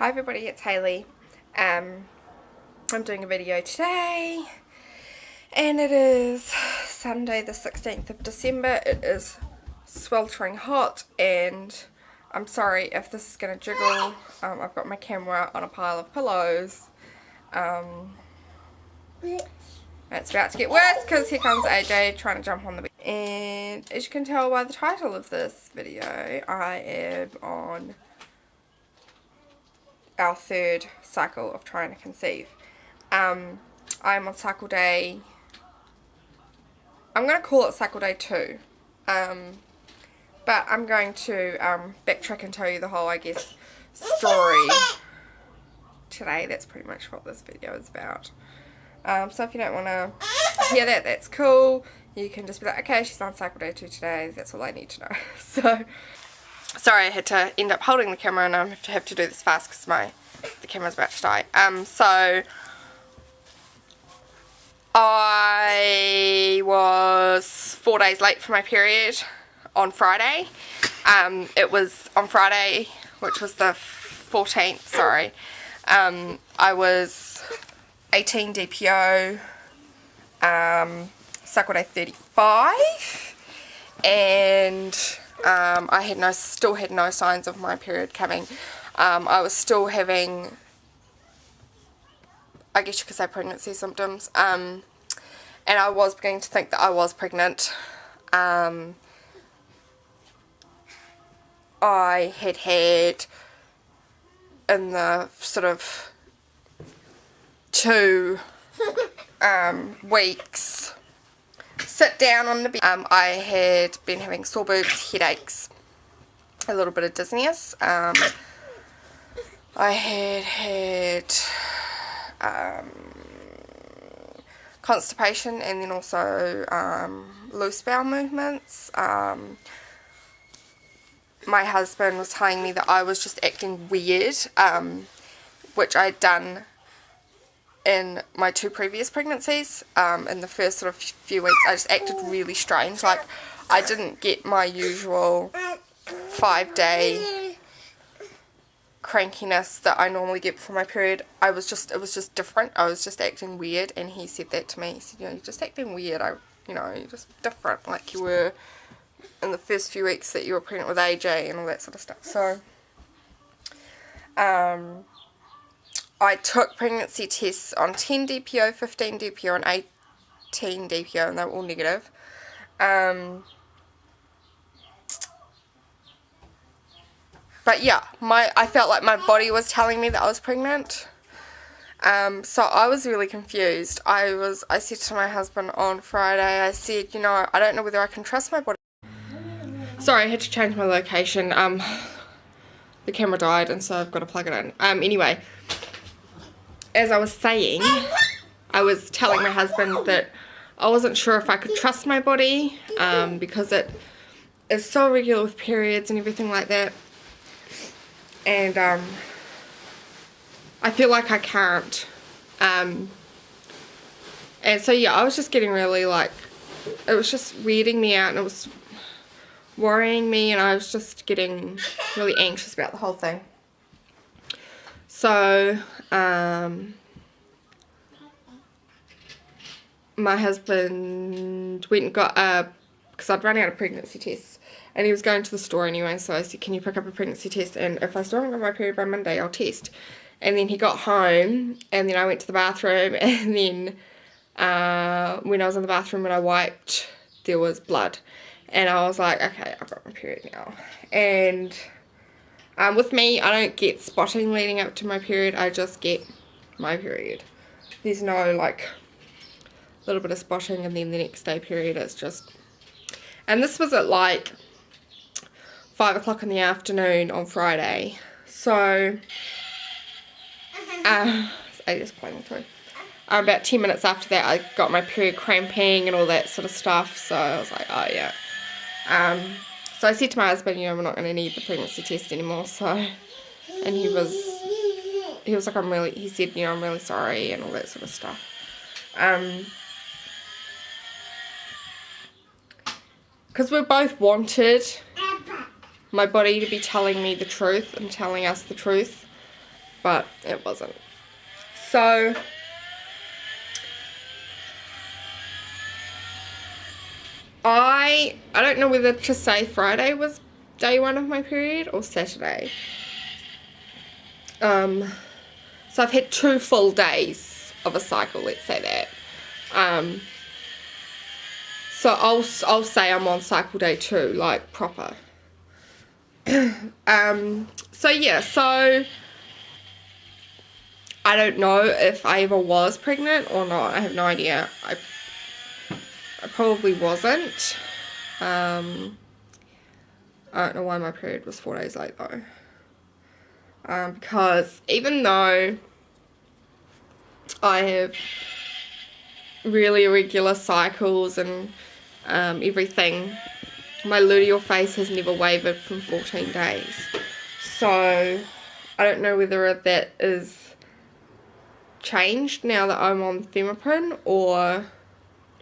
Hi everybody, it's Hayley. I'm doing a video today and it is Sunday the 16th of December. It is sweltering hot and I'm sorry if this is going to jiggle. I've got my camera on a pile of pillows. It's about to get worse because here comes AJ trying to jump on the bed. And as you can tell by the title of this video, I am on our third cycle of trying to conceive. I'm on cycle day, I'm going to call it cycle day 2, but I'm going to backtrack and tell you the whole, I guess, story today. That's pretty much what this video is about. So if you don't want to hear that, that's cool. You can just be like, okay, she's on cycle day 2 today, that's all I need to know. So sorry I had to end up holding the camera and I have to do this fast because the camera's about to die. So I was 4 days late for my period on Friday. It was on Friday, which was the 14th, sorry. I was 18 DPO, cycle day 35, and I still had no signs of my period coming. I was still having, I guess you could say, pregnancy symptoms, and I was beginning to think that I was pregnant. I had in the sort of 2 weeks sit down on the bed. I had been having sore boobs, headaches, a little bit of dizziness. I had constipation and then also loose bowel movements. My husband was telling me that I was just acting weird, which I'd done in my 2 previous pregnancies. In the first sort of few weeks I just acted really strange, like I didn't get my usual 5-day crankiness that I normally get for my period. It was just different. I was just acting weird, and he said that to me. He said, you know, you're just acting weird. You're just different, like you were in the first few weeks that you were pregnant with AJ and all that sort of stuff. So I took pregnancy tests on 10 DPO, 15 DPO, and 18 DPO, and they were all negative. But yeah, I felt like my body was telling me that I was pregnant. So I was really confused. I said to my husband on Friday, I said, you know, I don't know whether I can trust my body. Sorry, I had to change my location. The camera died, and so I've got to plug it in. Anyway, as I was saying, I was telling my husband that I wasn't sure if I could trust my body, because it is so irregular with periods and everything like that. And I feel like I can't. And so yeah, I was just getting really, like, it was just weirding me out, and it was worrying me, and I was just getting really anxious about the whole thing. So my husband went and got because I'd run out of pregnancy tests, and he was going to the store anyway, so I said, can you pick up a pregnancy test, and if I still haven't got my period by Monday, I'll test. And then he got home, and then I went to the bathroom, and then when I was in the bathroom and I wiped, there was blood, and I was like, okay, I've got my period now. And with me, I don't get spotting leading up to my period, I just get my period. There's no, like, little bit of spotting and then the next day period. It's just, and this was at like 5 o'clock in the afternoon on Friday, so I just playing through. About 10 minutes after that I got my period cramping and all that sort of stuff, so I was like, oh yeah. So I said to my husband, you know, we're not going to need the pregnancy test anymore. So, and he was like, he said, you know, I'm really sorry and all that sort of stuff. Because we both wanted my body to be telling me the truth and telling us the truth. but it wasn't. So I don't know whether to say Friday was day 1 of my period or Saturday. So I've had 2 full days of a cycle, let's say that. So I'll say I'm on cycle day 2, like proper. So yeah, so I don't know if I ever was pregnant or not. I have no idea. I probably wasn't. I don't know why my period was 4 days late though. Because even though I have really irregular cycles and everything, my luteal phase has never wavered from 14 days. So I don't know whether that is changed now that I'm on Femiprin or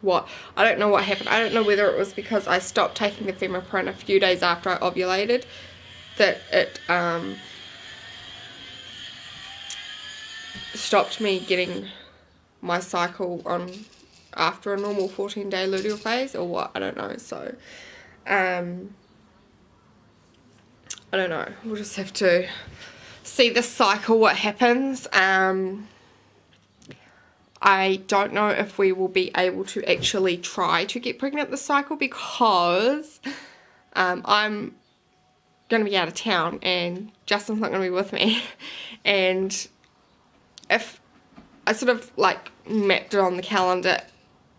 what. I don't know what happened. I don't know whether it was because I stopped taking the Femiprin a few days after I ovulated that it stopped me getting my cycle on after a normal 14-day luteal phase or what. I don't know. So I don't know. We'll just have to see the cycle, what happens. I don't know if we will be able to actually try to get pregnant this cycle because I'm going to be out of town and Justin's not going to be with me. And if I sort of like mapped it on the calendar,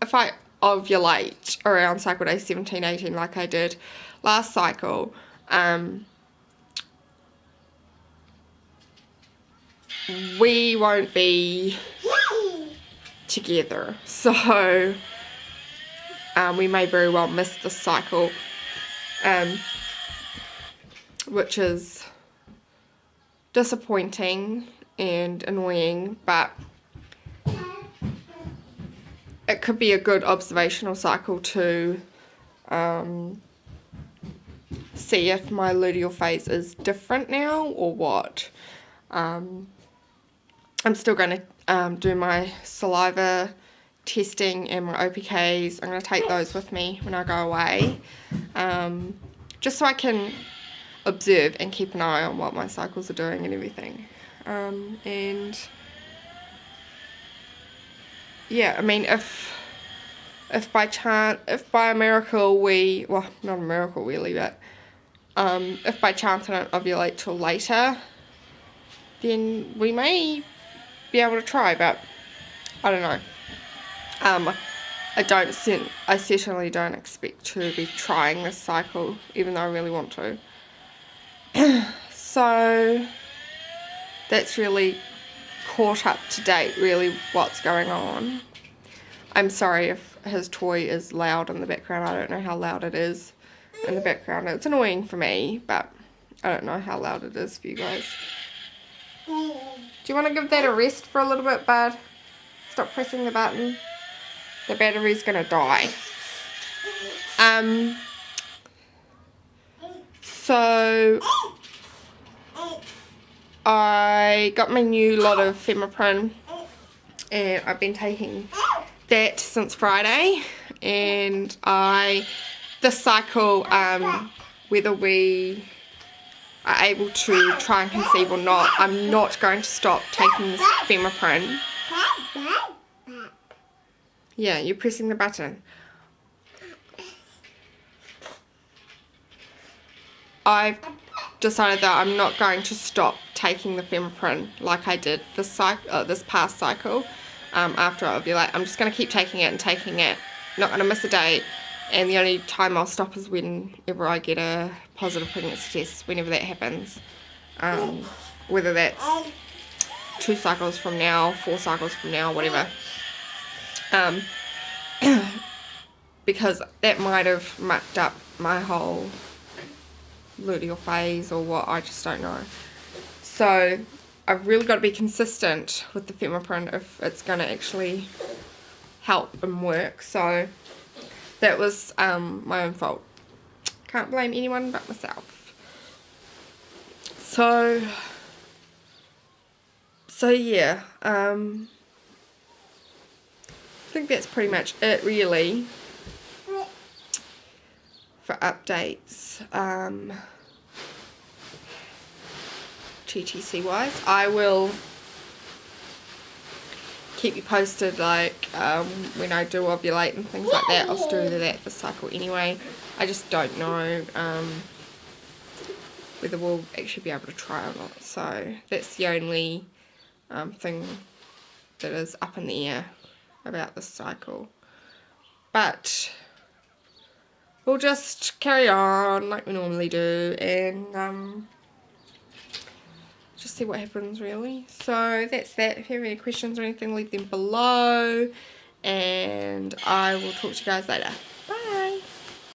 if I ovulate around cycle day 17, 18 like I did last cycle, we won't be together, so we may very well miss the cycle, which is disappointing and annoying, but it could be a good observational cycle to see if my luteal phase is different now or what. I'm still going to do my saliva testing and my OPKs. I'm going to take those with me when I go away, just so I can observe and keep an eye on what my cycles are doing and everything. And yeah, I mean, if by chance, if by a miracle we, well, not a miracle really, but if by chance I don't ovulate till later, then we may be able to try, but I don't know. I certainly don't expect to be trying this cycle, even though I really want to. So that's really caught up to date, really, what's going on. I'm sorry if his toy is loud in the background. I don't know how loud it is in the background. It's annoying for me, but I don't know how loud it is for you guys. Do you want to give that a rest for a little bit, bud? Stop pressing the button. The battery's going to die. So I got my new lot of Femiprin and I've been taking that since Friday, and this cycle, whether we are able to try and conceive or not, I'm not going to stop taking this Femiprin. Yeah, you're pressing the button. I've decided that I'm not going to stop taking the Femiprin like I did this past cycle after I ovulate. I'm just going to keep taking it and taking it. Not going to miss a day. And the only time I'll stop is whenever I get a positive pregnancy test, whenever that happens. Whether that's 2 cycles from now, 4 cycles from now, whatever. Because that might have mucked up my whole luteal phase or what, I just don't know. So I've really got to be consistent with the Femiprin if it's going to actually help and work. So that was my own fault. Can't blame anyone but myself. So So yeah, I think that's pretty much it really for updates. TTC wise, I will keep you posted, like when I do ovulate and things like that. I'll still do that this cycle anyway. I just don't know whether we'll actually be able to try or not, so that's the only thing that is up in the air about this cycle. But we'll just carry on like we normally do and just see what happens really. So that's that. If you have any questions or anything, leave them below and I will talk to you guys later.